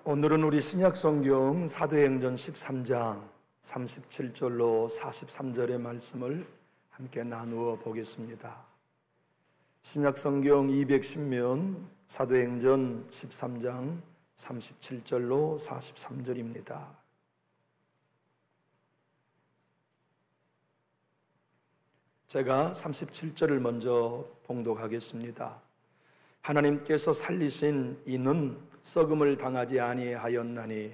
오늘은 우리 신약성경 사도행전 13장 37절로 43절의 말씀을 함께 나누어 보겠습니다. 신약성경 210면 사도행전 13장 37절로 43절입니다. 제가 37절을 먼저 봉독하겠습니다. 하나님께서 살리신 이는 썩음을 당하지 아니하였나니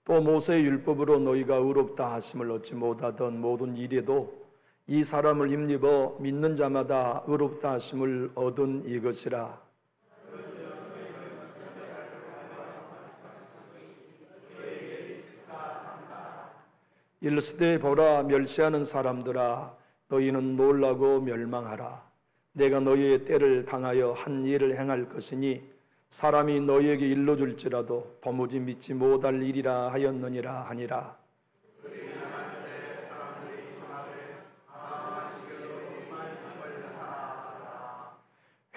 또 모세의 율법으로 너희가 의롭다 하심을 얻지 못하던 모든 일에도 이 사람을 힘입어 믿는 자마다 의롭다 하심을 얻은 이것이라. 이르시되 보라, 멸시하는 사람들아, 너희는 놀라고 멸망하라. 내가 너희의 때를 당하여 한 일을 행할 것이니 사람이 너희에게 일러줄지라도 도무지 믿지 못할 일이라 하였느니라 하니라.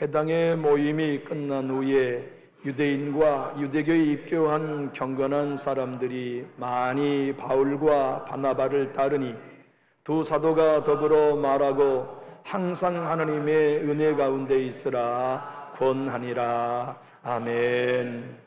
회당의 모임이 끝난 후에 유대인과 유대교에 입교한 경건한 사람들이 많이 바울과 바나바를 따르니 두 사도가 더불어 말하고 항상 하나님의 은혜 가운데 있으라 권하니라. 아멘.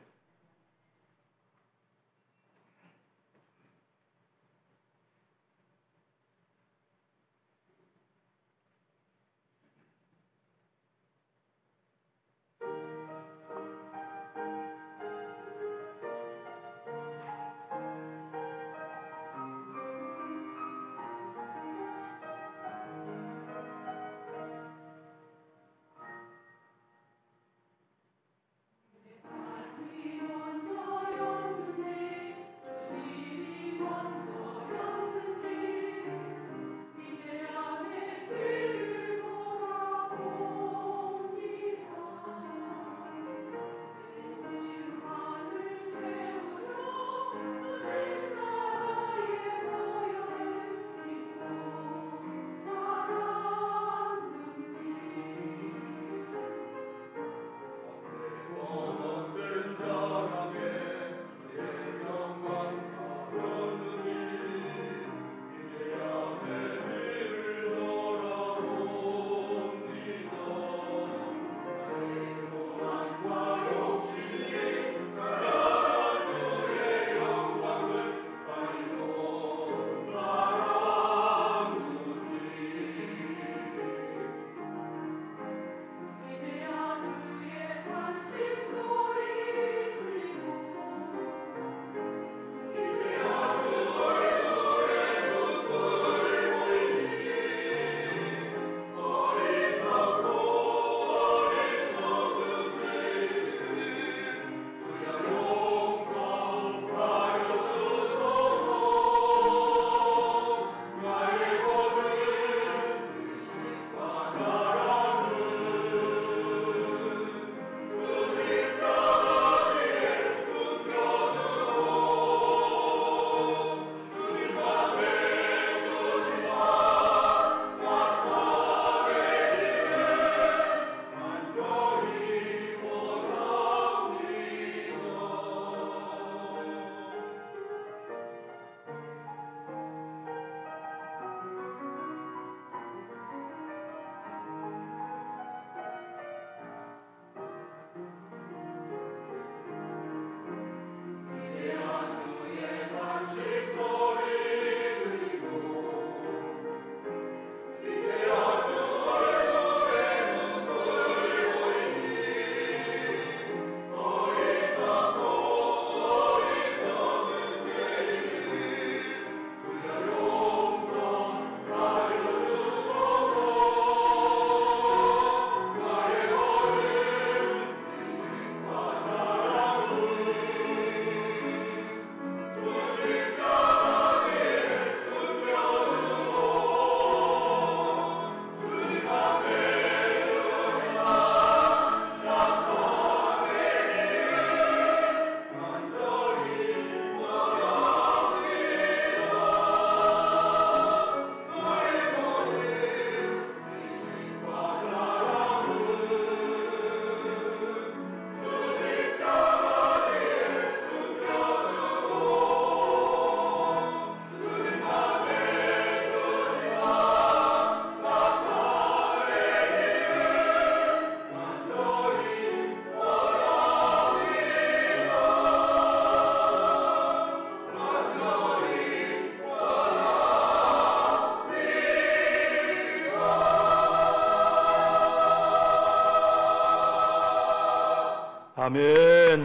아멘.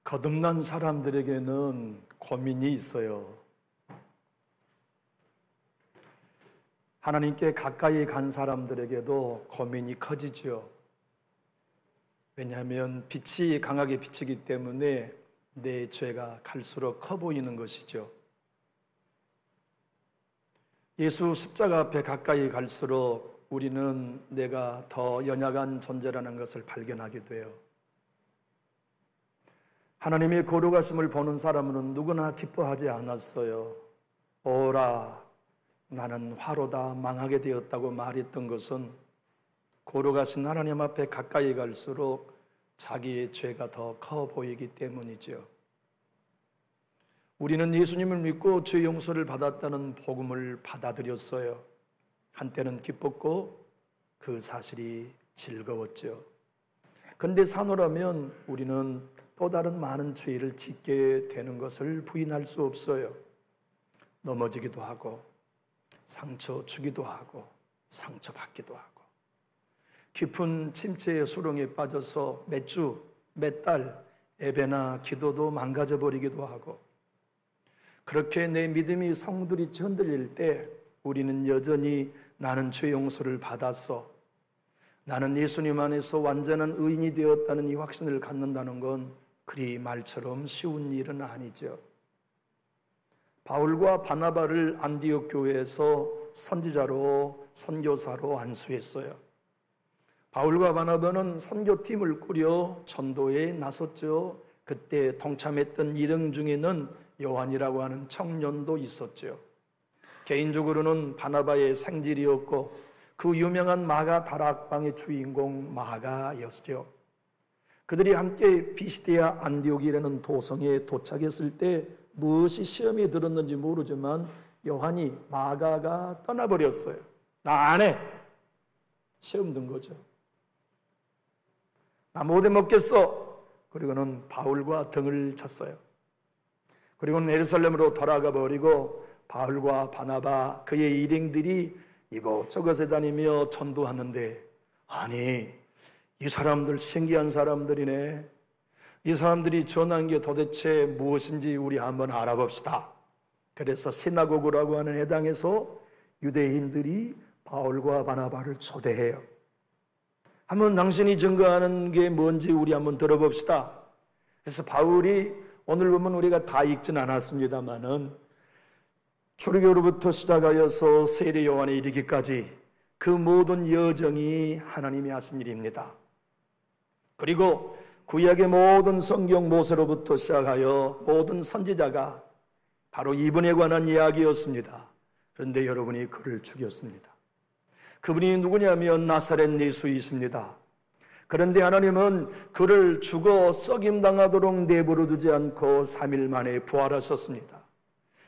거듭난 사람들에게는 고민이 있어요. 하나님께 가까이 간 사람들에게도 고민이 커지죠. 왜냐하면 빛이 강하게 비치기 때문에 내 죄가 갈수록 커 보이는 것이죠. 예수 십자가 앞에 가까이 갈수록 우리는 내가 더 연약한 존재라는 것을 발견하게 돼요. 하나님의 거룩하심을 보는 사람은 누구나 기뻐하지 않았어요. 오라, 나는 화로다, 망하게 되었다고 말했던 것은 거룩하신 하나님 앞에 가까이 갈수록 자기의 죄가 더 커 보이기 때문이죠. 우리는 예수님을 믿고 죄 용서를 받았다는 복음을 받아들였어요. 한때는 기뻤고 그 사실이 즐거웠죠. 그런데 사노라면 우리는 또 다른 많은 죄를 짓게 되는 것을 부인할 수 없어요. 넘어지기도 하고 상처 주기도 하고 상처받기도 하고 깊은 침체의 수렁에 빠져서 몇 주, 몇 달 예배나 기도도 망가져 버리기도 하고 그렇게 내 믿음이 성들이 흔들릴 때 우리는 여전히 나는 죄 용서를 받았어, 나는 예수님 안에서 완전한 의인이 되었다는 이 확신을 갖는다는 건 그리 말처럼 쉬운 일은 아니죠. 바울과 바나바를 안디옥 교회에서 선지자로 선교사로 안수했어요. 바울과 바나바는 선교팀을 꾸려 전도에 나섰죠. 그때 동참했던 일행 중에는 요한이라고 하는 청년도 있었죠. 개인적으로는 바나바의 생질이었고 그 유명한 마가 다락방의 주인공 마가였죠. 그들이 함께 비시디아 안디옥이라는 도성에 도착했을 때 무엇이 시험에 들었는지 모르지만 요한이 마가가 떠나버렸어요. 나 안 해. 시험 든 거죠. 나 못 해 먹겠어. 그리고는 바울과 등을 쳤어요. 그리고는 예루살렘으로 돌아가 버리고 바울과 바나바 그의 일행들이 이곳저곳에 다니며 전도하는데, 아니 이 사람들 신기한 사람들이네. 이 사람들이 전한 게 도대체 무엇인지 우리 한번 알아봅시다. 그래서 시나고그라고 하는 회당에서 유대인들이 바울과 바나바를 초대해요. 한번 당신이 증거하는 게 뭔지 우리 한번 들어봅시다. 그래서 바울이 오늘 보면 우리가 다 읽진 않았습니다만은 출애굽으로부터 시작하여서 세례 요한에 이르기까지 그 모든 여정이 하나님이 하신 일입니다. 그리고 구약의 모든 성경 모세로부터 시작하여 모든 선지자가 바로 이분에 관한 이야기였습니다. 그런데 여러분이 그를 죽였습니다. 그분이 누구냐면 나사렛 예수이십니다. 그런데 하나님은 그를 죽어 썩임당하도록 내버려 두지 않고 3일 만에 부활하셨습니다.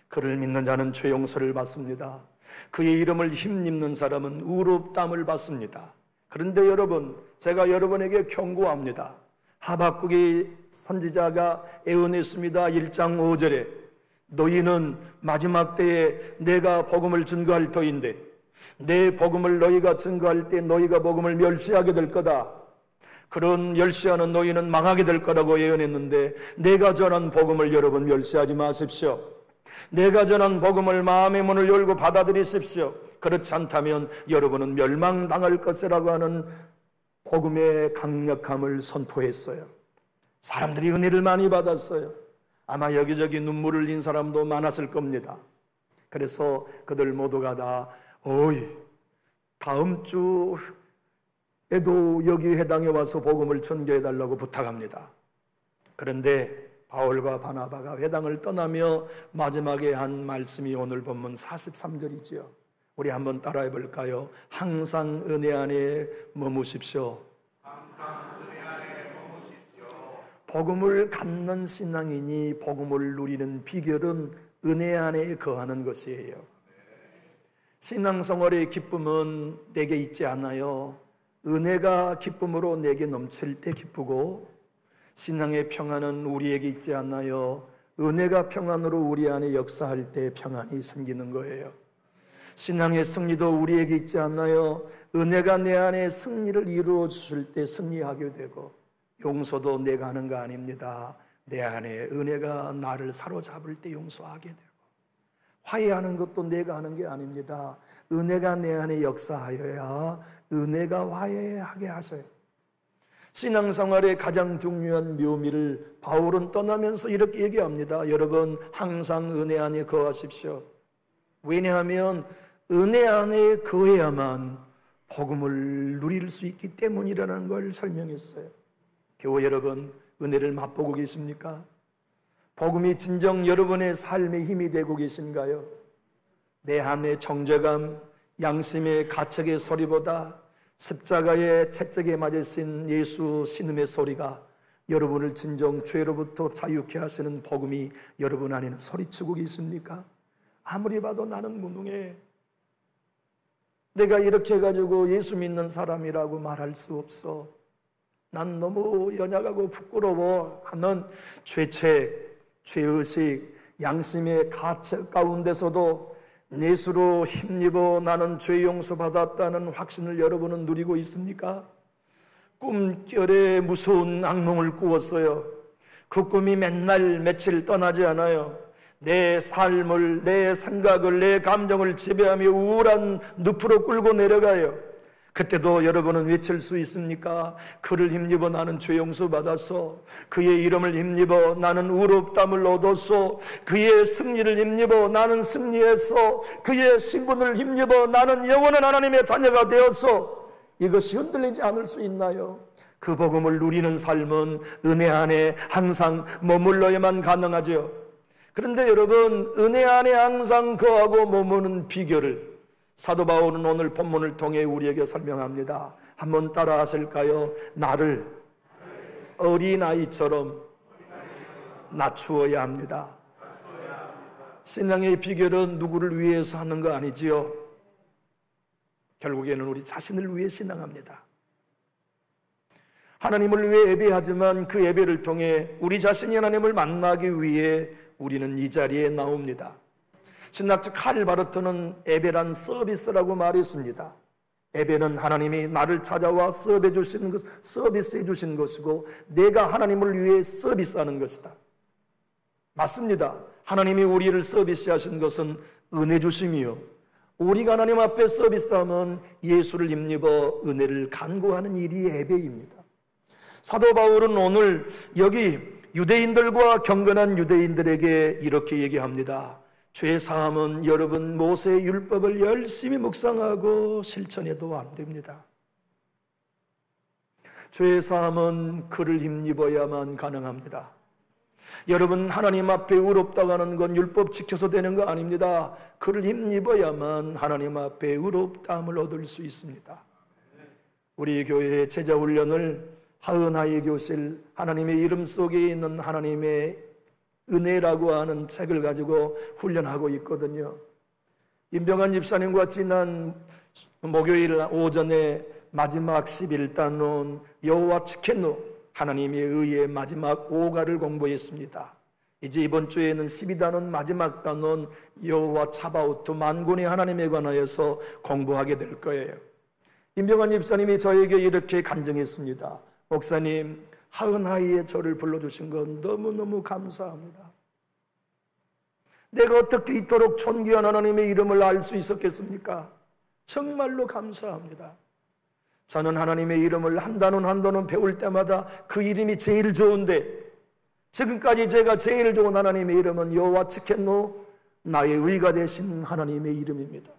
그를 믿는 자는 죄 용서를 받습니다. 그의 이름을 힘입는 사람은 의롭다함을 받습니다. 그런데 여러분, 제가 여러분에게 경고합니다. 하박국의 선지자가 애언했습니다. 1장 5절에 너희는 마지막 때에 내가 복음을 증거할 터인데 내 복음을 너희가 증거할 때 너희가 복음을 멸시하게 될 거다. 그런 멸시하는 너희는 망하게 될 거라고 예언했는데 내가 전한 복음을 여러분 멸시하지 마십시오. 내가 전한 복음을 마음의 문을 열고 받아들이십시오. 그렇지 않다면 여러분은 멸망당할 것이라고 하는 복음의 강력함을 선포했어요. 사람들이 은혜를 많이 받았어요. 아마 여기저기 눈물을 흘린 사람도 많았을 겁니다. 그래서 그들 모두가 다 어이 다음 주에도 여기 회당에 와서 복음을 전개해달라고 부탁합니다. 그런데 바울과 바나바가 회당을 떠나며 마지막에 한 말씀이 오늘 본문 43절이지요. 우리 한번 따라해 볼까요? 항상 은혜 안에 머무십시오. 항상 은혜 안에 머무십시오. 복음을 갖는 신앙인이 복음을 누리는 비결은 은혜 안에 거하는 것이에요. 신앙생활의 기쁨은 내게 있지 않아요. 은혜가 기쁨으로 내게 넘칠 때 기쁘고 신앙의 평안은 우리에게 있지 않나요? 은혜가 평안으로 우리 안에 역사할 때 평안이 생기는 거예요. 신앙의 승리도 우리에게 있지 않나요? 은혜가 내 안에 승리를 이루어 주실 때 승리하게 되고, 용서도 내가 하는 거 아닙니다. 내 안에 은혜가 나를 사로잡을 때 용서하게 되고, 화해하는 것도 내가 하는 게 아닙니다. 은혜가 내 안에 역사하여야 은혜가 화해하게 하세요. 신앙생활의 가장 중요한 묘미를 바울은 떠나면서 이렇게 얘기합니다. 여러분, 항상 은혜 안에 거하십시오. 왜냐하면 은혜 안에 거해야만 복음을 누릴 수 있기 때문이라는 걸 설명했어요. 교회 여러분, 은혜를 맛보고 계십니까? 복음이 진정 여러분의 삶의 힘이 되고 계신가요? 내 안의 정죄감, 양심의 가책의 소리보다 십자가의 채찍에 맞으신 예수 신음의 소리가 여러분을 진정 죄로부터 자유케 하시는 복음이 여러분 안에는 소리치고 계십니까? 아무리 봐도 나는 무능해. 내가 이렇게 해가지고 예수 믿는 사람이라고 말할 수 없어. 난 너무 연약하고 부끄러워 하는 죄책, 죄의식, 양심의 가책 가운데서도 예수로 힘입어 나는 죄 용서받았다는 확신을 여러분은 누리고 있습니까? 꿈결에 무서운 악몽을 꾸었어요. 그 꿈이 맨날 며칠 떠나지 않아요. 내 삶을, 내 생각을, 내 감정을 지배하며 우울한 늪으로 끌고 내려가요. 그때도 여러분은 외칠 수 있습니까? 그를 힘입어 나는 죄 용서받았어. 그의 이름을 힘입어 나는 의롭다함을 얻었어. 그의 승리를 힘입어 나는 승리했어. 그의 신분을 힘입어 나는 영원한 하나님의 자녀가 되었어. 이것이 흔들리지 않을 수 있나요? 그 복음을 누리는 삶은 은혜 안에 항상 머물러야만 가능하죠. 그런데 여러분, 은혜 안에 항상 거하고 머무는 비결을 사도 바울은 오늘 본문을 통해 우리에게 설명합니다. 한번 따라 하실까요? 나를 어린아이처럼 낮추어야 합니다. 신앙의 비결은 누구를 위해서 하는 거 아니지요? 결국에는 우리 자신을 위해 신앙합니다. 하나님을 위해 예배하지만 그 예배를 통해 우리 자신이 하나님을 만나기 위해 우리는 이 자리에 나옵니다. 신학자 칼 바르트는 예배란 서비스라고 말했습니다. 예배는 하나님이 나를 찾아와 서비스해 주신 것이고 내가 하나님을 위해 서비스하는 것이다. 맞습니다. 하나님이 우리를 서비스하신 것은 은혜 주심이요, 우리가 하나님 앞에 서비스하면 예수를 힘입어 은혜를 간구하는 일이 예배입니다. 사도 바울은 오늘 여기 유대인들과 경건한 유대인들에게 이렇게 얘기합니다. 죄사함은 여러분 모세의 율법을 열심히 묵상하고 실천해도 안 됩니다. 죄사함은 그를 힘입어야만 가능합니다. 여러분, 하나님 앞에 의롭다고 하는 건 율법 지켜서 되는 거 아닙니다. 그를 힘입어야만 하나님 앞에 의롭다함을 얻을 수 있습니다. 우리 교회의 제자훈련을 하은하의 교실, 하나님의 이름 속에 있는 하나님의 은혜라고 하는 책을 가지고 훈련하고 있거든요. 임병환 집사님과 지난 목요일 오전에 마지막 11단원 여호와 츠켄노, 하나님의 의의 마지막 5가를 공부했습니다. 이제 이번 주에는 12단원 마지막 단원 여호와 차바오트 만군의 하나님에 관하여서 공부하게 될 거예요. 임병환 집사님이 저에게 이렇게 간증했습니다. 목사님, 하은하이에 저를 불러주신 건 너무너무 감사합니다. 내가 어떻게 이토록 존귀한 하나님의 이름을 알 수 있었겠습니까? 정말로 감사합니다. 저는 하나님의 이름을 한 단원 배울 때마다 그 이름이 제일 좋은데, 지금까지 제가 제일 좋은 하나님의 이름은 여호와 츠켄노, 나의 의가 되신 하나님의 이름입니다.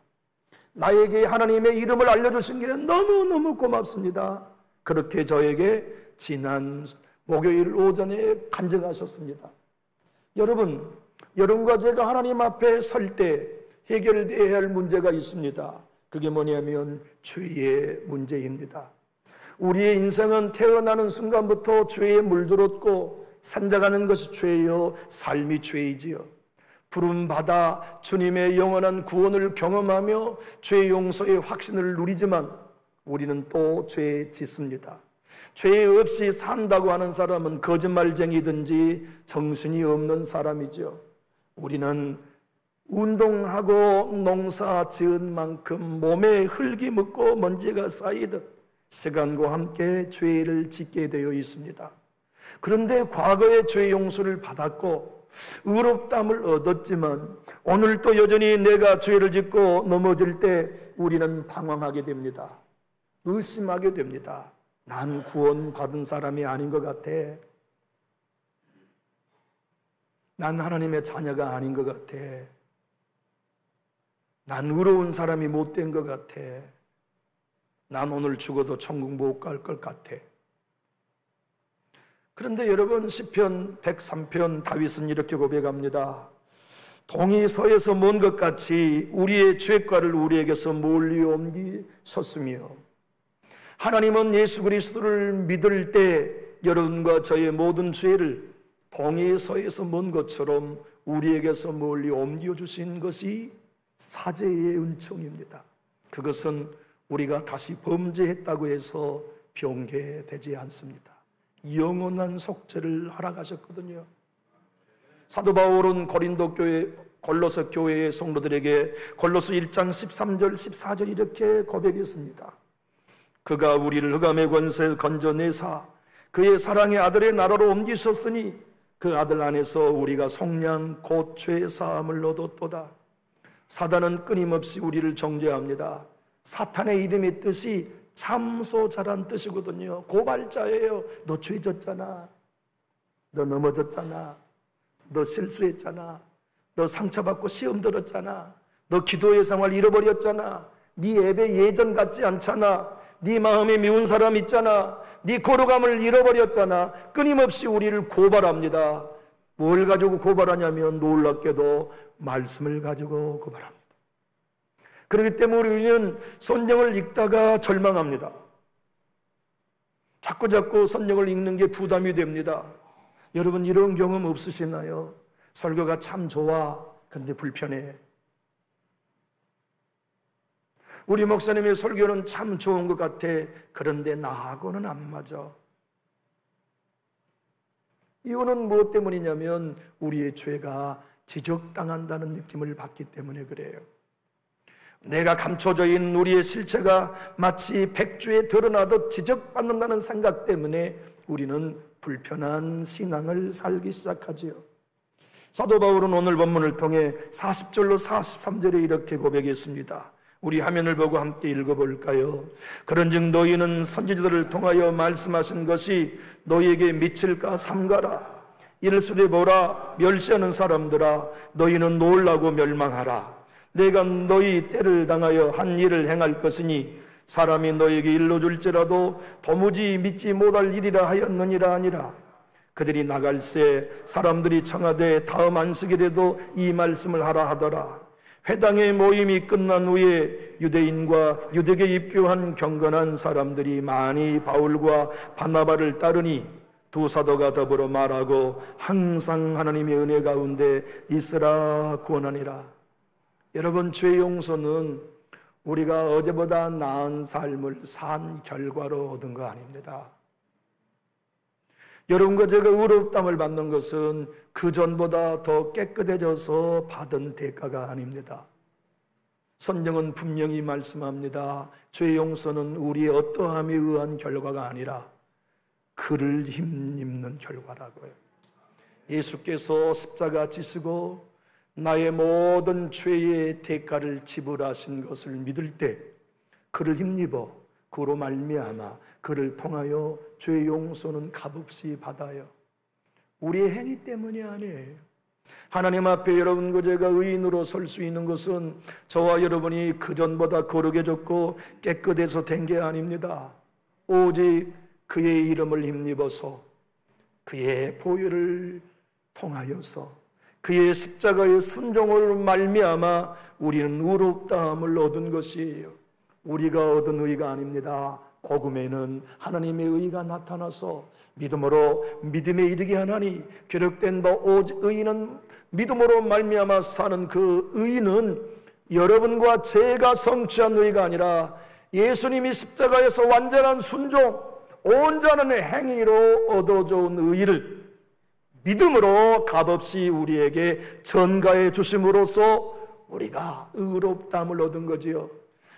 나에게 하나님의 이름을 알려주신 게 너무너무 고맙습니다. 그렇게 저에게 지난 목요일 오전에 간증하셨습니다. 여러분과 제가 하나님 앞에 설 때 해결되어야 할 문제가 있습니다. 그게 뭐냐면 죄의 문제입니다. 우리의 인생은 태어나는 순간부터 죄에 물들었고 산다가는 것이 죄요, 삶이 죄이지요. 부름받아 주님의 영원한 구원을 경험하며 죄 용서의 확신을 누리지만 우리는 또 죄에 짓습니다. 죄 없이 산다고 하는 사람은 거짓말쟁이든지 정신이 없는 사람이죠. 우리는 운동하고 농사 지은 만큼 몸에 흙이 묻고 먼지가 쌓이듯 시간과 함께 죄를 짓게 되어 있습니다. 그런데 과거의 죄 용서를 받았고 의롭다함을 얻었지만 오늘 또 여전히 내가 죄를 짓고 넘어질 때 우리는 방황하게 됩니다. 의심하게 됩니다. 난 구원받은 사람이 아닌 것 같아. 난 하나님의 자녀가 아닌 것 같아. 난 의로운 사람이 못된 것 같아. 난 오늘 죽어도 천국 못 갈 것 같아. 그런데 여러분, 시편 103편 다윗은 이렇게 고백합니다. 동이 서에서 먼 것 같이 우리의 죄과를 우리에게서 멀리 옮기셨으며, 하나님은 예수 그리스도를 믿을 때 여러분과 저의 모든 죄를 동이 서에서 먼 것처럼 우리에게서 멀리 옮겨주신 것이 사죄의 은총입니다. 그것은 우리가 다시 범죄했다고 해서 변개되지 않습니다. 영원한 속죄를 허락하셨거든요. 사도 바울은 고린도 교회, 골로새 교회의 성도들에게 골로새 1장 13절 14절 이렇게 고백했습니다. 그가 우리를 흑암의 권세에 건져내사 그의 사랑의 아들의 나라로 옮기셨으니 그 아들 안에서 우리가 속량 곧 죄 사함을 얻었도다. 사단은 끊임없이 우리를 정죄합니다. 사탄의 이름의 뜻이 참소자란 뜻이거든요. 고발자예요. 너 죄졌잖아. 너 넘어졌잖아. 너 실수했잖아. 너 상처받고 시험 들었잖아. 너 기도의 생활 잃어버렸잖아. 네 예배 예전 같지 않잖아. 네 마음에 미운 사람 있잖아. 네 거룩함을 잃어버렸잖아. 끊임없이 우리를 고발합니다. 뭘 가지고 고발하냐면 놀랍게도 말씀을 가지고 고발합니다. 그렇기 때문에 우리는 성경을 읽다가 절망합니다. 자꾸 성경을 읽는 게 부담이 됩니다. 여러분, 이런 경험 없으시나요? 설교가 참 좋아. 그런데 불편해. 우리 목사님의 설교는 참 좋은 것 같아. 그런데 나하고는 안 맞아. 이유는 무엇 때문이냐면 우리의 죄가 지적당한다는 느낌을 받기 때문에 그래요. 내가 감춰져 있는 우리의 실체가 마치 백주에 드러나듯 지적받는다는 생각 때문에 우리는 불편한 신앙을 살기 시작하지요. 사도 바울은 오늘 본문을 통해 40절로 43절에 이렇게 고백했습니다. 우리 화면을 보고 함께 읽어볼까요? 그런즉 너희는 선지자들을 통하여 말씀하신 것이 너희에게 미칠까 삼가라. 이르시되 보라, 멸시하는 사람들아, 너희는 놀라고 멸망하라. 내가 너희 때를 당하여 한 일을 행할 것이니 사람이 너희에게 일러줄지라도 도무지 믿지 못할 일이라 하였느니라 아니라. 그들이 나갈새 사람들이 청하되 다음 안식일에도 이 말씀을 하라 하더라. 회당의 모임이 끝난 후에 유대인과 유대계 입교한 경건한 사람들이 많이 바울과 바나바를 따르니 두 사도가 더불어 말하고 항상 하나님의 은혜 가운데 있으라 구원하니라. 여러분, 죄 용서는 우리가 어제보다 나은 삶을 산 결과로 얻은 거 아닙니다. 여러분과 제가 의롭다함을 받는 것은 그 전보다 더 깨끗해져서 받은 대가가 아닙니다. 성경은 분명히 말씀합니다. 죄 용서는 우리의 어떠함에 의한 결과가 아니라 그를 힘입는 결과라고요. 예수께서 십자가 지시고 나의 모든 죄의 대가를 지불하신 것을 믿을 때 그를 힘입어 그로 말미암아 그를 통하여 죄 용서는 값없이 받아요. 우리의 행위 때문이 아니에요. 하나님 앞에 여러분과 제가 의인으로 설 수 있는 것은 저와 여러분이 그전보다 거룩해졌고 깨끗해서 된 게 아닙니다. 오직 그의 이름을 힘입어서 그의 보혈을 통하여서 그의 십자가의 순종을 말미암아 우리는 의롭다함을 얻은 것이에요. 우리가 얻은 의가 아닙니다. 복음에는 하나님의 의가 나타나서 믿음으로 믿음에 이르게 하나니 기록된 바 오직 의인은 믿음으로 말미암아 사는 그 의는 여러분과 제가 성취한 의가 아니라 예수님이 십자가에서 완전한 순종, 온전한 행위로 얻어져온 의의를 믿음으로 값없이 우리에게 전가해 주심으로써 우리가 의롭다함을 얻은 거지요.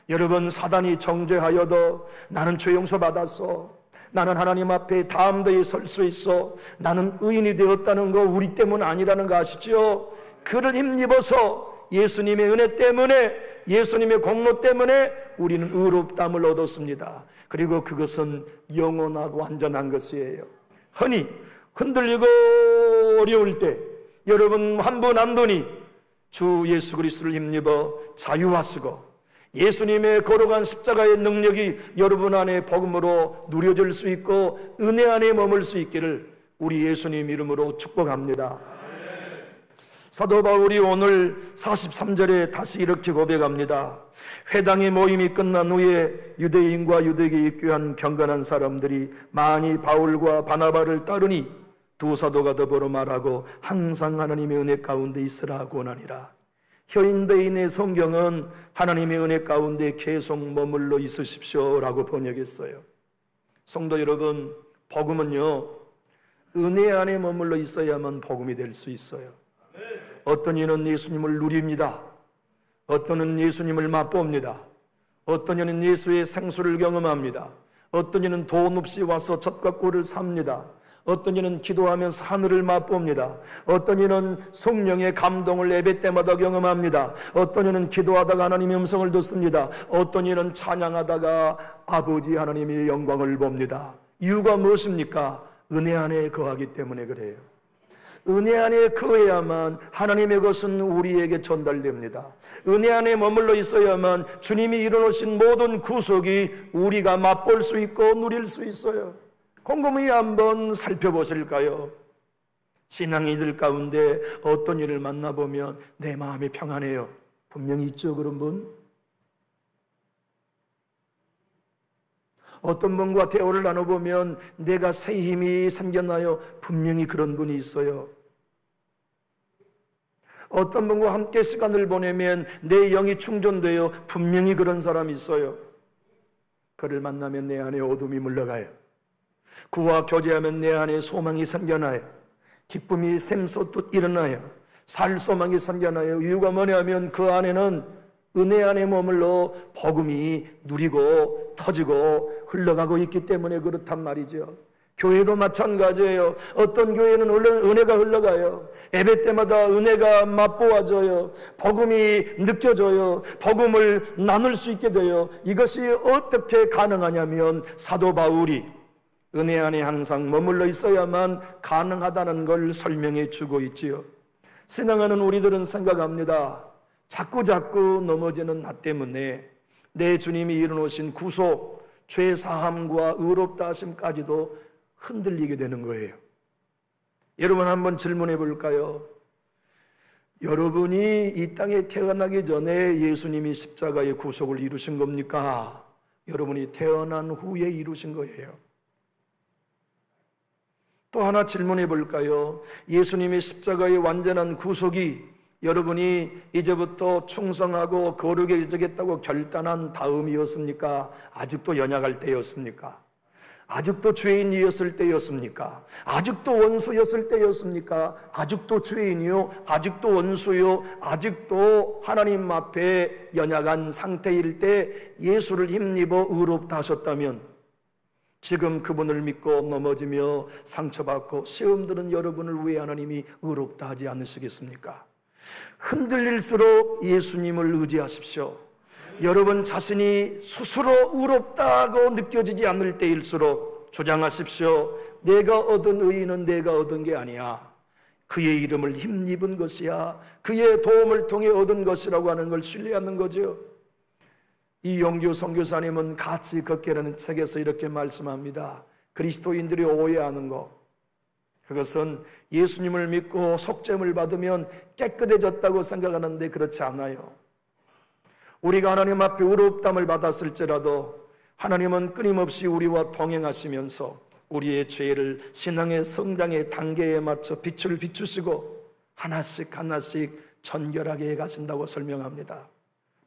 여러분, 사단이 정죄하여도 나는 죄 용서 받았어, 나는 하나님 앞에 담대히 설 수 있어, 나는 의인이 되었다는 거 우리 때문 아니라는 거 아시죠? 그를 힘입어서 예수님의 은혜 때문에, 예수님의 공로 때문에 우리는 의롭다함을 얻었습니다. 그리고 그것은 영원하고 완전한 것이에요. 흔히 흔들리고 어려울 때 여러분 한 분 한 분이 주 예수 그리스도를 힘입어 자유하시고 예수님의 거룩한 십자가의 능력이 여러분 안에 복음으로 누려질 수 있고 은혜 안에 머물 수 있기를 우리 예수님 이름으로 축복합니다. 사도 바울이 오늘 43절에 다시 이렇게 고백합니다. 회당의 모임이 끝난 후에 유대인과 유대계에 입교한 경건한 사람들이 많이 바울과 바나바를 따르니 두 사도가 더불어 말하고 항상 하나님의 은혜 가운데 있으라 권하니라. 현대인의 성경은 하나님의 은혜 가운데 계속 머물러 있으십시오라고 번역했어요. 성도 여러분, 복음은요, 은혜 안에 머물러 있어야만 복음이 될 수 있어요. 어떤 이는 예수님을 누립니다. 어떤 이는 예수님을 맛봅니다. 어떤 이는 예수의 생수를 경험합니다. 어떤 이는 돈 없이 와서 젖과 꿀을 삽니다. 어떤 이는 기도하면서 하늘을 맛봅니다. 어떤 이는 성령의 감동을 예배 때마다 경험합니다. 어떤 이는 기도하다가 하나님의 음성을 듣습니다. 어떤 이는 찬양하다가 아버지 하나님의 영광을 봅니다. 이유가 무엇입니까? 은혜 안에 거하기 때문에 그래요. 은혜 안에 거해야만 하나님의 것은 우리에게 전달됩니다. 은혜 안에 머물러 있어야만 주님이 이루어놓으신 모든 구속이 우리가 맛볼 수 있고 누릴 수 있어요. 곰곰이 한번 살펴보실까요? 신앙인들 가운데 어떤 일을 만나보면 내 마음이 평안해요. 분명히 있죠, 그런 분? 어떤 분과 대화를 나눠보면 내가 새 힘이 생겼나요? 분명히 그런 분이 있어요. 어떤 분과 함께 시간을 보내면 내 영이 충전되어 분명히 그런 사람이 있어요. 그를 만나면 내 안에 어둠이 물러가요. 그와 교제하면 내 안에 소망이 생겨나요. 기쁨이 샘솟듯 일어나요. 살 소망이 생겨나요. 이유가 뭐냐면 그 안에는 은혜 안에 머물러 복음이 누리고 터지고 흘러가고 있기 때문에 그렇단 말이죠. 교회도 마찬가지예요. 어떤 교회는 은혜가 흘러가요. 예배 때마다 은혜가 맛보아져요. 복음이 느껴져요. 복음을 나눌 수 있게 돼요. 이것이 어떻게 가능하냐면 사도 바울이 은혜 안에 항상 머물러 있어야만 가능하다는 걸 설명해 주고 있지요. 신앙하는 우리들은 생각합니다. 자꾸 넘어지는 나 때문에 내 주님이 이루어놓으신 구속, 죄 사함과 의롭다 하심까지도 흔들리게 되는 거예요. 여러분 한번 질문해 볼까요? 여러분이 이 땅에 태어나기 전에 예수님이 십자가의 구속을 이루신 겁니까? 여러분이 태어난 후에 이루신 거예요. 또 하나 질문해 볼까요? 예수님의 십자가의 완전한 구속이 여러분이 이제부터 충성하고 거룩에 이르겠다고 결단한 다음이었습니까? 아직도 연약할 때였습니까? 아직도 죄인이었을 때였습니까? 아직도 원수였을 때였습니까? 아직도 죄인이요? 아직도 원수요? 아직도 하나님 앞에 연약한 상태일 때 예수를 힘입어 의롭다 하셨다면 지금 그분을 믿고 넘어지며 상처받고 시험 들은 여러분을 왜 하나님이 의롭다 하지 않으시겠습니까? 흔들릴수록 예수님을 의지하십시오. 여러분 자신이 스스로 의롭다고 느껴지지 않을 때일수록 주장하십시오. 내가 얻은 의의는 내가 얻은 게 아니야. 그의 이름을 힘입은 것이야. 그의 도움을 통해 얻은 것이라고 하는 걸 신뢰하는 거죠. 이용규 선교사님은 같이 걷게라는 책에서 이렇게 말씀합니다. 그리스도인들이 오해하는 것, 그것은 예수님을 믿고 속죄를 받으면 깨끗해졌다고 생각하는데 그렇지 않아요. 우리가 하나님 앞에 의롭다함을 받았을지라도 하나님은 끊임없이 우리와 동행하시면서 우리의 죄를 신앙의 성장의 단계에 맞춰 빛을 비추시고 하나씩 전결하게 해가신다고 설명합니다.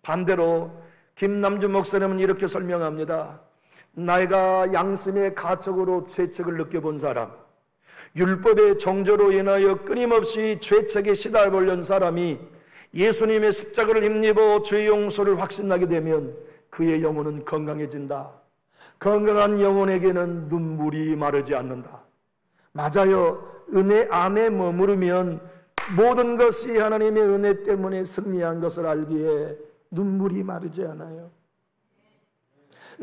반대로 김남주 목사님은 이렇게 설명합니다. 내가 양심의 가책으로 죄책을 느껴본 사람, 율법의 정죄로 인하여 끊임없이 죄책에 시달려온 사람이 예수님의 십자가를 힘입어 죄 용서를 확신하게 되면 그의 영혼은 건강해진다. 건강한 영혼에게는 눈물이 마르지 않는다. 맞아요. 은혜 안에 머무르면 모든 것이 하나님의 은혜 때문에 승리한 것을 알기에 눈물이 마르지 않아요.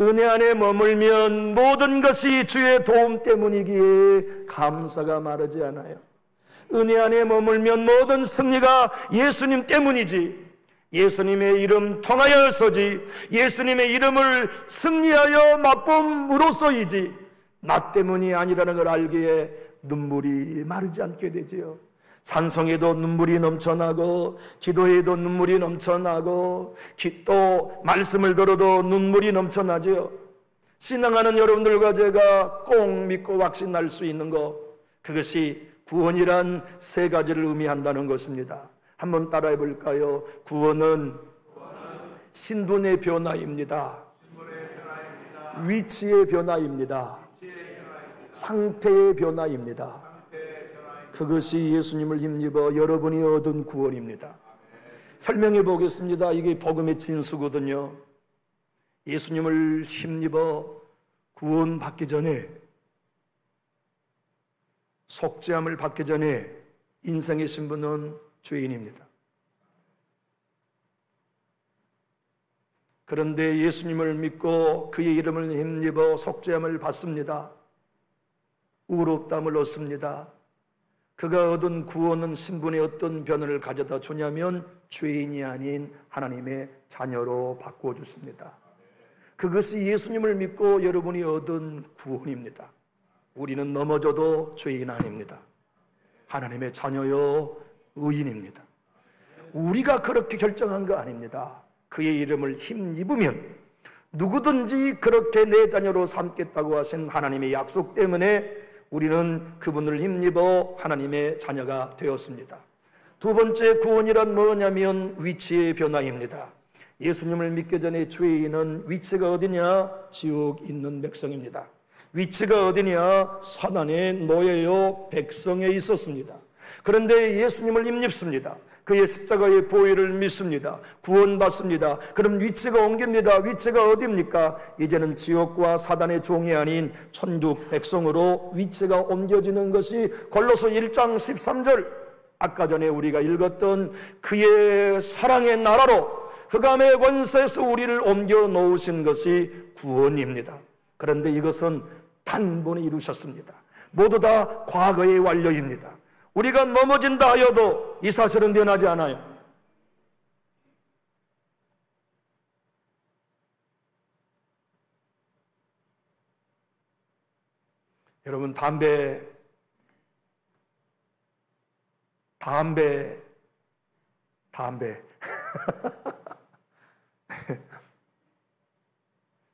은혜 안에 머물면 모든 것이 주의 도움 때문이기에 감사가 마르지 않아요. 은혜 안에 머물면 모든 승리가 예수님 때문이지, 예수님의 이름 통하여서지, 예수님의 이름을 승리하여 맛봄으로써이지, 나 때문이 아니라는 걸 알기에 눈물이 마르지 않게 되지요. 찬송에도 눈물이 넘쳐나고, 기도에도 눈물이 넘쳐나고, 또 말씀을 들어도 눈물이 넘쳐나지요. 신앙하는 여러분들과 제가 꼭 믿고 확신할 수 있는 것, 그것이 구원이란 세 가지를 의미한다는 것입니다. 한번 따라해 볼까요? 구원은 신분의 변화입니다. 위치의 변화입니다. 상태의 변화입니다. 그것이 예수님을 힘입어 여러분이 얻은 구원입니다. 설명해 보겠습니다. 이게 복음의 진수거든요. 예수님을 힘입어 구원받기 전에, 속죄함을 받기 전에 인생의 신분은 죄인입니다. 그런데 예수님을 믿고 그의 이름을 힘입어 속죄함을 받습니다. 의롭다함을 얻습니다. 그가 얻은 구원은 신분의 어떤 변화를 가져다 주냐면 죄인이 아닌 하나님의 자녀로 바꾸어주십니다. 그것이 예수님을 믿고 여러분이 얻은 구원입니다. 우리는 넘어져도 죄인 아닙니다. 하나님의 자녀요 의인입니다. 우리가 그렇게 결정한 거 아닙니다. 그의 이름을 힘입으면 누구든지 그렇게 내 자녀로 삼겠다고 하신 하나님의 약속 때문에 우리는 그분을 힘입어 하나님의 자녀가 되었습니다. 두 번째 구원이란 뭐냐면 위치의 변화입니다. 예수님을 믿기 전에 죄인은 위치가 어디냐? 지옥 있는 백성입니다. 위치가 어디냐? 사단의 노예요 백성에 있었습니다. 그런데 예수님을 힘입습니다. 그의 십자가의 보혈을 믿습니다. 구원받습니다. 그럼 위치가 옮깁니다. 위치가 어디입니까? 이제는 지옥과 사단의 종이 아닌 천국 백성으로 위치가 옮겨지는 것이 골로새 1장 13절, 아까 전에 우리가 읽었던 그의 사랑의 나라로 흑암의 권세에서 우리를 옮겨 놓으신 것이 구원입니다. 그런데 이것은 단번에 이루셨습니다. 모두 다 과거의 완료입니다. 우리가 넘어진다 하여도 이 사실은 변하지 않아요. 여러분, 담배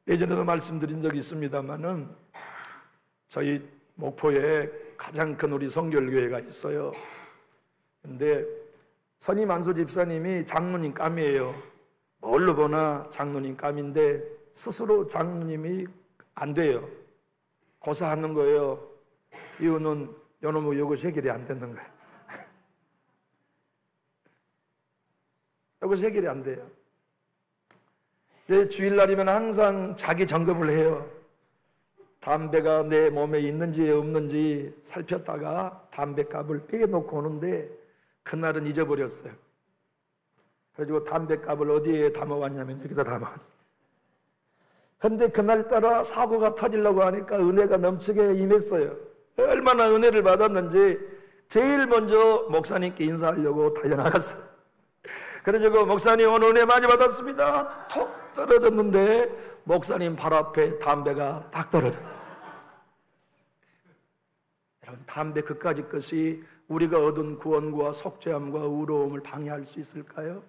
예전에도 말씀드린 적이 있습니다만은 저희 목포에 가장 큰 우리 성결교회가 있어요. 근데 선임 안수 집사님이 장로님 감이에요. 뭘로 보나 장로님 감인데 스스로 장로님이 안 돼요. 고사하는 거예요. 이유는 요놈의 이것이 해결이 안 되는 거예요. 이것이 해결이 안 돼요. 내 주일날이면 항상 자기 점검을 해요. 담배가 내 몸에 있는지 없는지 살폈다가 담배값을 빼놓고 오는데 그날은 잊어버렸어요. 그래가지고 담배값을 어디에 담아왔냐면 여기다 담아왔어요. 그런데 그날따라 사고가 터지려고 하니까 은혜가 넘치게 임했어요. 얼마나 은혜를 받았는지 제일 먼저 목사님께 인사하려고 달려나갔어요. 그래가지고 목사님 오늘 은혜 많이 받았습니다. 톡 떨어졌는데 목사님 발 앞에 담배가 딱 떨어졌어요. 여러분, 담배 그까짓 것이 우리가 얻은 구원과 속죄함과 의로움을 방해할 수 있을까요?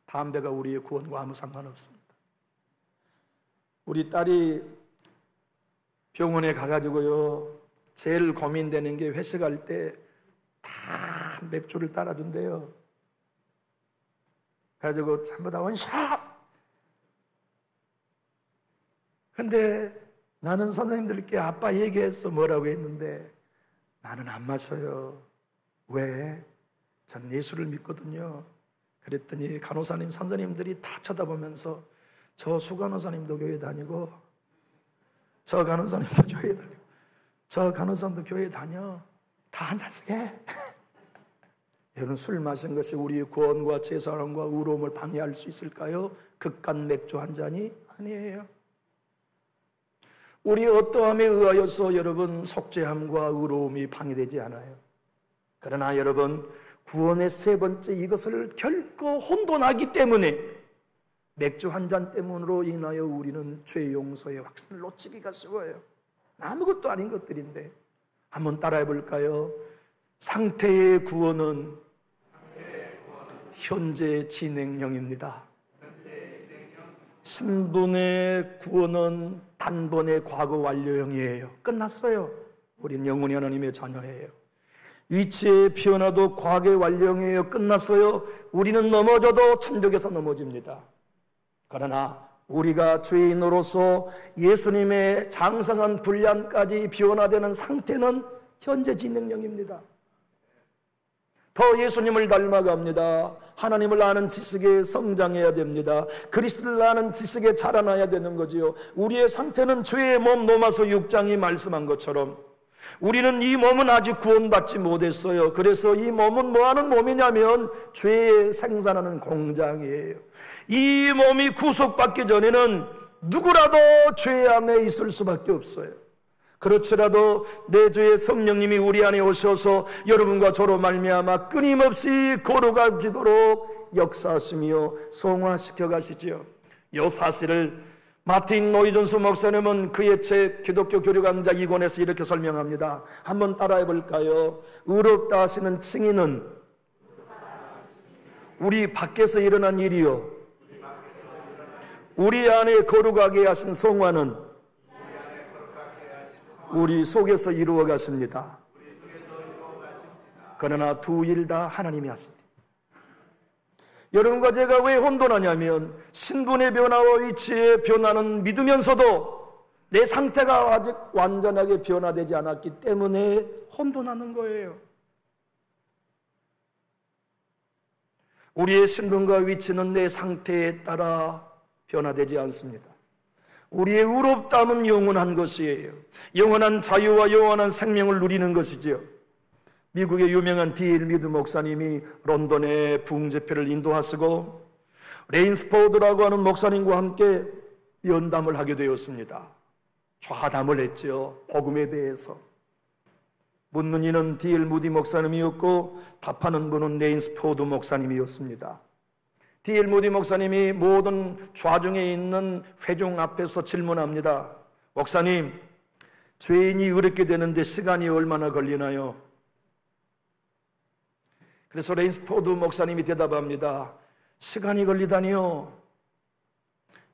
담배가 우리의 구원과 아무 상관없습니다. 우리 딸이 병원에 가가지고요, 제일 고민되는 게 회식할 때 다 맥주를 따라준대요. 그래가지고 전부 다 원샷! 근데 나는 선생님들께 아빠 얘기했어 뭐라고 했는데 나는 안 마셔요. 왜? 전 예수를 믿거든요. 그랬더니 간호사님 선생님들이 다 쳐다보면서 저 수간호사님도 교회 다니고 저 간호사님도 교회 다니고 저 간호사님도 교회 다녀. 다 한 잔씩 해. 여러분, 술 마신 것이 우리의 구원과 제사함과 의로움을 방해할 수 있을까요? 극간 맥주 한 잔이 아니에요. 우리 어떠함에 의하여서 여러분 속죄함과 의로움이 방해되지 않아요. 그러나 여러분, 구원의 세 번째 이것을 결코 혼돈하기 때문에 맥주 한 잔 때문으로 인하여 우리는 죄 용서의 확신을 놓치기가 쉬워요. 아무것도 아닌 것들인데 한번 따라해 볼까요? 상태의 구원은 현재 진행형입니다. 신분의 구원은 단번에 과거 완료형이에요. 끝났어요. 우린 영원히 하나님의 자녀예요. 위치의 변화도 과거 완료형이에요. 끝났어요. 우리는 넘어져도 천국에서 넘어집니다. 그러나 우리가 죄인으로서 예수님의 장성한 분량까지 변화되는 상태는 현재 진행형입니다. 더 예수님을 닮아갑니다. 하나님을 아는 지식에 성장해야 됩니다. 그리스도를 아는 지식에 자라나야 되는 거지요. 우리의 상태는 죄의 몸 로마서 6장이 말씀한 것처럼 우리는 이 몸은 아직 구원받지 못했어요. 그래서 이 몸은 뭐하는 몸이냐면 죄의 생산하는 공장이에요. 이 몸이 구속받기 전에는 누구라도 죄 안에 있을 수밖에 없어요. 그렇지라도 내 주의 성령님이 우리 안에 오셔서 여러분과 저로 말미암아 끊임없이 거룩해지도록 역사하시며 성화시켜 가시지요. 이 사실을 마틴 노이존스 목사님은 그의 책 기독교 교류 강좌 2권에서 이렇게 설명합니다. 한번 따라해 볼까요? 의롭다 하시는 칭의는 우리 밖에서 일어난 일이요, 우리 안에 거룩하게 하신 성화는 우리 속에서 이루어 가십니다. 그러나 두 일 다 하나님이 하십니다. 여러분과 제가 왜 혼돈하냐면 신분의 변화와 위치의 변화는 믿으면서도 내 상태가 아직 완전하게 변화되지 않았기 때문에 혼돈하는 거예요. 우리의 신분과 위치는 내 상태에 따라 변화되지 않습니다. 우리의 의롭다함은 영원한 것이에요. 영원한 자유와 영원한 생명을 누리는 것이지요. 미국의 유명한 D.L. 미드 목사님이 런던의 부흥제패를 인도하시고 레인스포드라고 하는 목사님과 함께 연담을 하게 되었습니다. 좌담을 했죠. 복음에 대해서. 묻는 이는 D.L. 무디 목사님이었고 답하는 분은 레인스포드 목사님이었습니다. D.L. 무디 목사님이 모든 좌중에 있는 회중 앞에서 질문합니다. 목사님, 죄인이 의롭게 되는데 시간이 얼마나 걸리나요? 그래서 레인스포드 목사님이 대답합니다. 시간이 걸리다니요.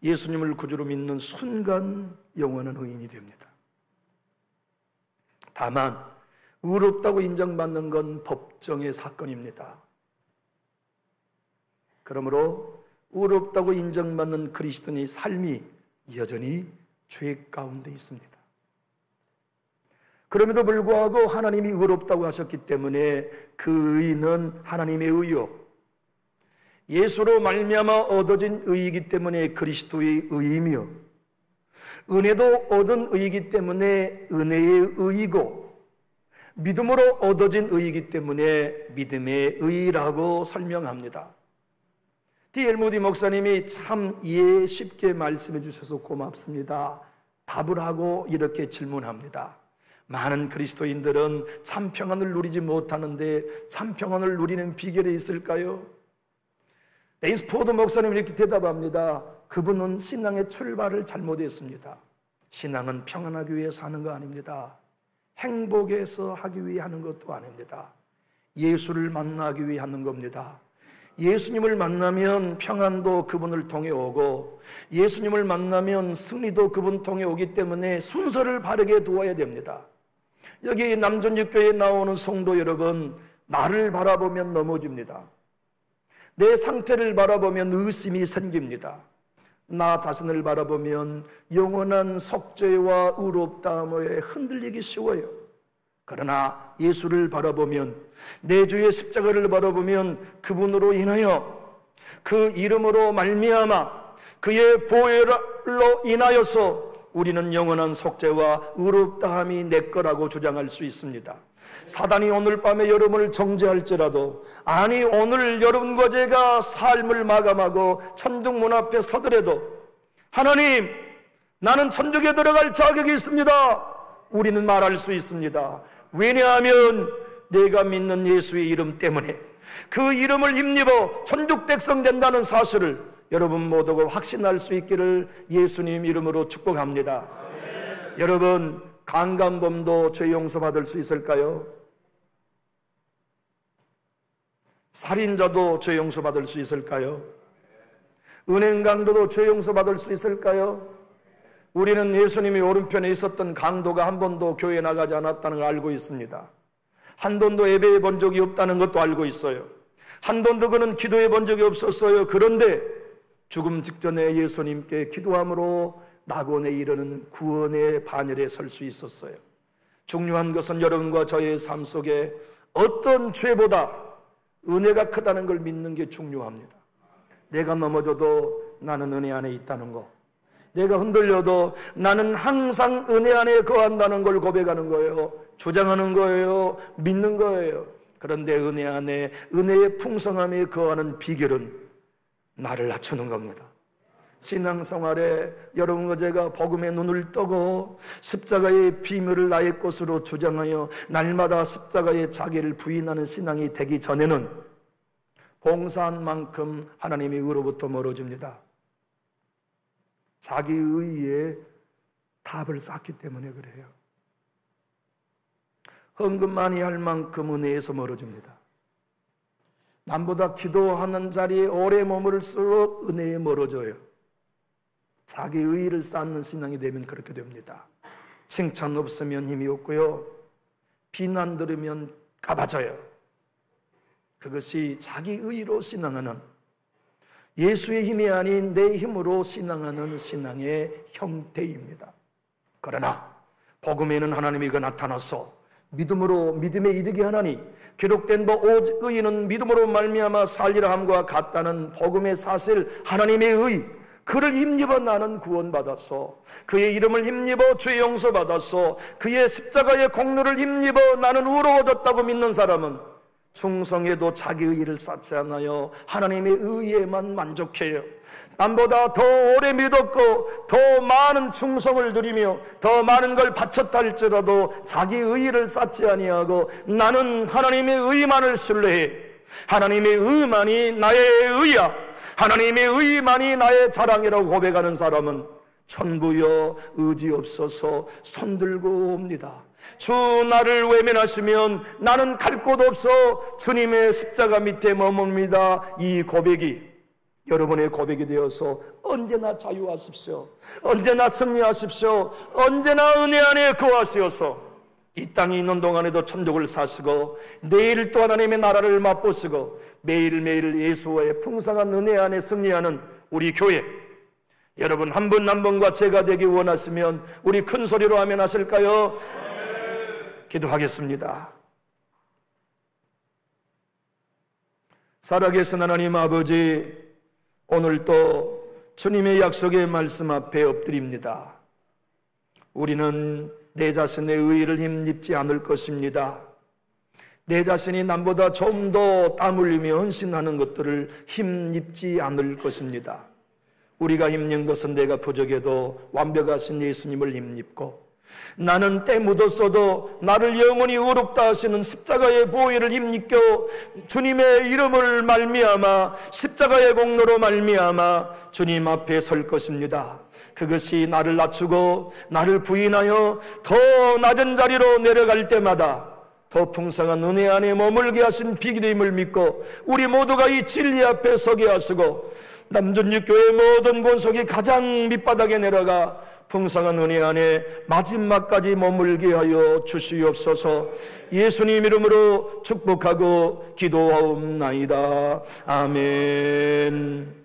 예수님을 구주로 믿는 순간 영원한 의인이 됩니다. 다만 의롭다고 인정받는 건 법정의 사건입니다. 그러므로 의롭다고 인정받는 그리스도인의 삶이 여전히 죄 가운데 있습니다. 그럼에도 불구하고 하나님이 의롭다고 하셨기 때문에 그 의는 하나님의 의요, 예수로 말미암아 얻어진 의이기 때문에 그리스도의 의이며 은혜도 얻은 의이기 때문에 은혜의 의이고 믿음으로 얻어진 의이기 때문에 믿음의 의라고 설명합니다. D.L. 무디 목사님이 참 이해 쉽게 말씀해 주셔서 고맙습니다. 답을 하고 이렇게 질문합니다. 많은 그리스도인들은 참 평안을 누리지 못하는데 참 평안을 누리는 비결이 있을까요? 레인스포드 목사님이 이렇게 대답합니다. 그분은 신앙의 출발을 잘못했습니다. 신앙은 평안하기 위해서 하는 거 아닙니다. 행복해서 하기 위해 하는 것도 아닙니다. 예수를 만나기 위해 하는 겁니다. 예수님을 만나면 평안도 그분을 통해 오고 예수님을 만나면 승리도 그분 통해 오기 때문에 순서를 바르게 두어야 됩니다. 여기 남존육교에 나오는 성도 여러분, 나를 바라보면 넘어집니다. 내 상태를 바라보면 의심이 생깁니다. 나 자신을 바라보면 영원한 속죄와 의롭다함에 흔들리기 쉬워요. 그러나 예수를 바라보면, 내 주의 십자가를 바라보면 그분으로 인하여, 그 이름으로 말미암아 그의 보혈로 인하여서 우리는 영원한 속죄와 의롭다함이 내 거라고 주장할 수 있습니다. 사단이 오늘 밤에 여러분을 정죄할지라도, 아니 오늘 여러분과 제가 삶을 마감하고 천국문 앞에 서더라도, 하나님 나는 천국에 들어갈 자격이 있습니다, 우리는 말할 수 있습니다. 왜냐하면 내가 믿는 예수의 이름 때문에, 그 이름을 힘입어 천국 백성 된다는 사실을 여러분 모두가 확신할 수 있기를 예수님 이름으로 축복합니다. 여러분, 강간범도 죄 용서받을 수 있을까요? 살인자도 죄 용서받을 수 있을까요? 은행 강도도 죄 용서받을 수 있을까요? 우리는 예수님이 오른편에 있었던 강도가 한 번도 교회에 나가지 않았다는 걸 알고 있습니다. 한 번도 예배해 본 적이 없다는 것도 알고 있어요. 한 번도 그는 기도해 본 적이 없었어요. 그런데 죽음 직전에 예수님께 기도함으로 낙원에 이르는 구원의 반열에 설 수 있었어요. 중요한 것은 여러분과 저의 삶 속에 어떤 죄보다 은혜가 크다는 걸 믿는 게 중요합니다. 내가 넘어져도 나는 은혜 안에 있다는 거, 내가 흔들려도 나는 항상 은혜 안에 거한다는 걸 고백하는 거예요. 주장하는 거예요. 믿는 거예요. 그런데 은혜 안에, 은혜의 풍성함에 거하는 비결은 나를 낮추는 겁니다. 신앙생활에 여러분과 제가 복음의 눈을 뜨고 십자가의 비밀을 나의 것으로 주장하여 날마다 십자가의 자기를 부인하는 신앙이 되기 전에는 봉사한 만큼 하나님의 의로부터 멀어집니다. 자기 의에 답을 쌓기 때문에 그래요. 헌금 많이 할 만큼 은혜에서 멀어집니다. 남보다 기도하는 자리에 오래 머무를수록 은혜에 멀어져요. 자기 의의를 쌓는 신앙이 되면 그렇게 됩니다. 칭찬 없으면 힘이 없고요, 비난 들으면 가봐져요. 그것이 자기 의의로 신앙하는, 예수의 힘이 아닌 내 힘으로 신앙하는 신앙의 형태입니다. 그러나 복음에는 하나님이 나타나서 믿음으로 믿음에 이르게 하나니 기록된 바 오직 의인은 믿음으로 말미암아 살리라 함과 같다는 복음의 사실, 하나님의 의, 그를 힘입어 나는 구원받았어. 그의 이름을 힘입어 죄 용서받았어. 그의 십자가의 공로를 힘입어 나는 의로워졌다고 믿는 사람은 충성에도 자기 의의를 쌓지 않아요. 하나님의 의에만 만족해요. 남보다 더 오래 믿었고 더 많은 충성을 드리며 더 많은 걸 바쳤다 할지라도 자기 의의를 쌓지 아니하고 나는 하나님의 의만을 신뢰해. 하나님의 의만이 나의 의야, 하나님의 의만이 나의 자랑이라고 고백하는 사람은 천부여 의지 없어서 손들고 옵니다. 주 나를 외면하시면 나는 갈 곳 없어 주님의 십자가 밑에 머뭅니다. 이 고백이 여러분의 고백이 되어서 언제나 자유하십시오. 언제나 승리하십시오. 언제나 은혜 안에 거하시어서 이 땅에 있는 동안에도 천국을 사시고 내일 또 하나님의 나라를 맛보시고 매일매일 예수와의 풍성한 은혜 안에 승리하는 우리 교회, 여러분 한 분 한 분과 제가 되기 원하시면 우리 큰 소리로 아멘 하실까요? 기도하겠습니다. 살아계신 하나님 아버지, 오늘도 주님의 약속의 말씀 앞에 엎드립니다. 우리는 내 자신의 의의를 힘입지 않을 것입니다. 내 자신이 남보다 좀 더 땀 흘리며 헌신하는 것들을 힘입지 않을 것입니다. 우리가 힘입는 것은 내가 부족해도 완벽하신 예수님을 힘입고, 나는 때 묻었어도 나를 영원히 의롭다 하시는 십자가의 보혈을 힘입겨 주님의 이름을 말미암아 십자가의 공로로 말미암아 주님 앞에 설 것입니다. 그것이 나를 낮추고 나를 부인하여 더 낮은 자리로 내려갈 때마다 더 풍성한 은혜 안에 머물게 하신 비결임을 믿고 우리 모두가 이 진리 앞에 서게 하시고 남준육교회 모든 권속이 가장 밑바닥에 내려가 풍성한 은혜 안에 마지막까지 머물게 하여 주시옵소서. 예수님 이름으로 축복하고 기도하옵나이다. 아멘.